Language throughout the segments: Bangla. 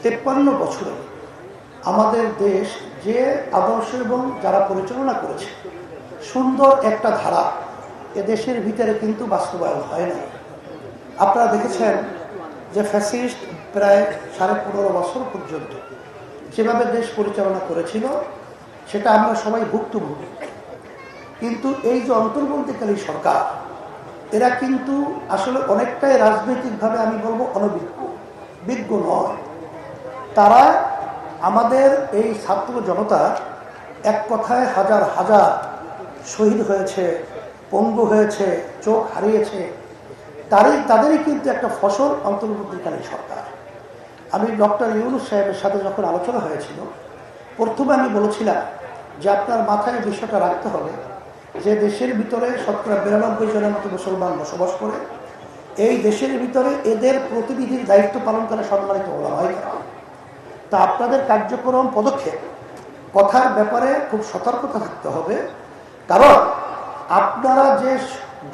53 বছরে আমাদের দেশ যে আদর্শ এবং যারা পরিচালনা করেছে সুন্দর একটা ধারা এদেশের ভিতরে কিন্তু বাস্তবায়ন হয় না। আপনারা দেখেছেন যে ফ্যাসিস্ট প্রায় 15.5 বছর পর্যন্ত যেভাবে দেশ পরিচালনা করেছিল সেটা আমরা সবাই ভুক্তভোগী। কিন্তু এই যে অন্তর্বর্তীকালীন সরকার, এরা কিন্তু আসলে অনেকটাই রাজনৈতিকভাবে আমি বলবো বিজ্ঞ নয়। তারা আমাদের এই ছাত্র জনতা এক কথায় হাজার হাজার শহীদ হয়েছে, পঙ্গু হয়েছে, চোখ হারিয়েছে, তাদেরই কিন্তু একটা ফসল অন্তর্বর্তীকালীন সরকার। আমি ডক্টর ইউনূস সাহেবের সাথে যখন আলোচনা হয়েছিল, প্রথমে আমি বলেছিলাম যে আপনার মাথায় বিষয়টা রাখতে হবে যে দেশের ভিতরে 92 জনের মতো মুসলমান বসবাস করে, এই দেশের ভিতরে এদের প্রতিনিধির দায়িত্ব পালন করে সম্মানিত ওলামায়ে কেরাম। তা আপনাদের কার্যক্রম পদক্ষেপ কথার ব্যাপারে খুব সতর্কতা থাকতে হবে, কারণ আপনারা যে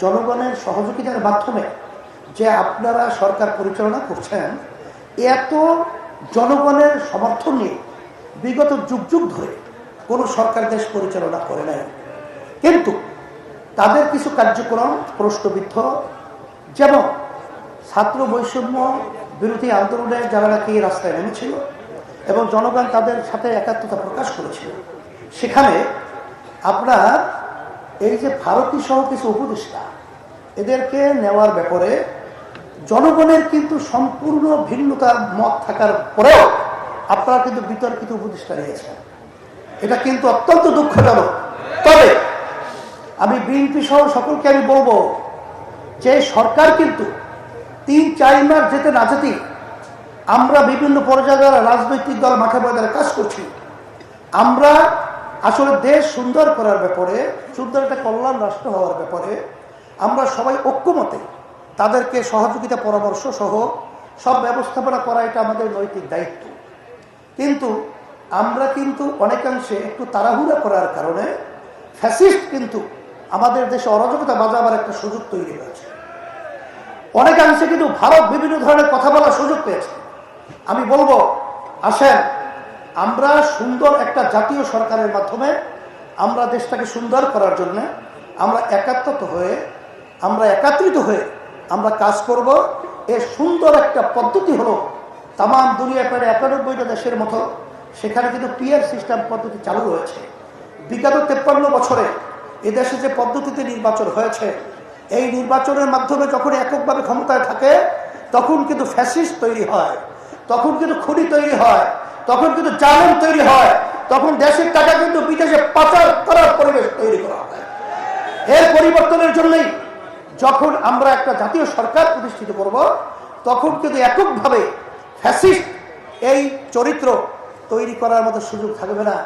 জনগণের সহযোগিতার মাধ্যমে যে আপনারা সরকার পরিচালনা করছেন, এত জনগণের সমর্থন নিয়ে বিগত যুগ যুগ ধরে কোনো সরকার দেশ পরিচালনা করে নাই। কিন্তু তাদের কিছু কার্যক্রম প্রশ্নবিদ্ধ, যেমন ছাত্র বৈষম্য বিরোধী আন্দোলনে যারা নাকি রাস্তায় নেমেছিল এবং জনগণ তাদের সাথে একাত্মতা প্রকাশ করেছিল, সেখানে আপনার এই যে ভারতী সহ কিছু উপদেষ্টা এদেরকে নেওয়ার ব্যাপারে জনগণের কিন্তু সম্পূর্ণ ভিন্নতার মত থাকার পরেও আপনারা কিন্তু বিতর্কিত উপদেষ্টা নিয়েছেন। এটা কিন্তু অত্যন্ত দুঃখজনক। তবে আমি বিএনপি সহ সকলকে আমি বলবো যে সরকার কিন্তু 3-4 মাস যেতে না যেতেই আমরা বিভিন্ন পর্যায়ে রাজনৈতিক দল মাঠে ময়দানে কাজ করছি। আমরা আসলে দেশ সুন্দর করার ব্যাপারে, সুন্দর একটা কল্যাণ রাষ্ট্র হওয়ার ব্যাপারে আমরা সবাই ঐক্যমতে তাদেরকে সহযোগিতা পরামর্শ সহ সব ব্যবস্থাপনা করা এটা আমাদের নৈতিক দায়িত্ব। কিন্তু আমরা কিন্তু অনেকাংশে একটু তাড়াহুড়া করার কারণে ফ্যাসিস্ট কিন্তু আমাদের দেশে অরাজকতা বাজাবার একটা সুযোগ তৈরি হয়েছে। অনেকাংশে কিন্তু ভারত বিভিন্ন ধরনের কথা বলার সুযোগ পেয়েছে। আমি বলবো, আসেন আমরা সুন্দর একটা জাতীয় সরকারের মাধ্যমে আমরা দেশটাকে সুন্দর করার জন্য আমরা একাত্রিত হয়ে আমরা কাজ করব। এর সুন্দর একটা পদ্ধতি হলো তাম দুনিয়া প্রায় 91টা দেশের মতো সেখানে কিন্তু পিয়ার সিস্টেম পদ্ধতি চালু রয়েছে। বিগত 53 বছরে এদেশে যে পদ্ধতিতে নির্বাচন হয়েছে, এই নির্বাচনের মাধ্যমে যখন এককভাবে ক্ষমতায় থাকে তখন কিন্তু ফ্যাসিস্ট তৈরি হয়, তখন কিন্তু খুনি তৈরি হয়, তখন কিন্তু জালেম তৈরি হয়, তখন দেশের টাকা কিন্তু বিদেশে পাচার করার পরিবেশ তৈরি করা হয়। এর পরিবর্তনের জন্যই যখন আমরা একটা জাতীয় সরকার প্রতিষ্ঠিত করব, তখন কিন্তু এককভাবে ফ্যাসিস্ট এই চরিত্র তৈরি করার মতো সুযোগ থাকবে না।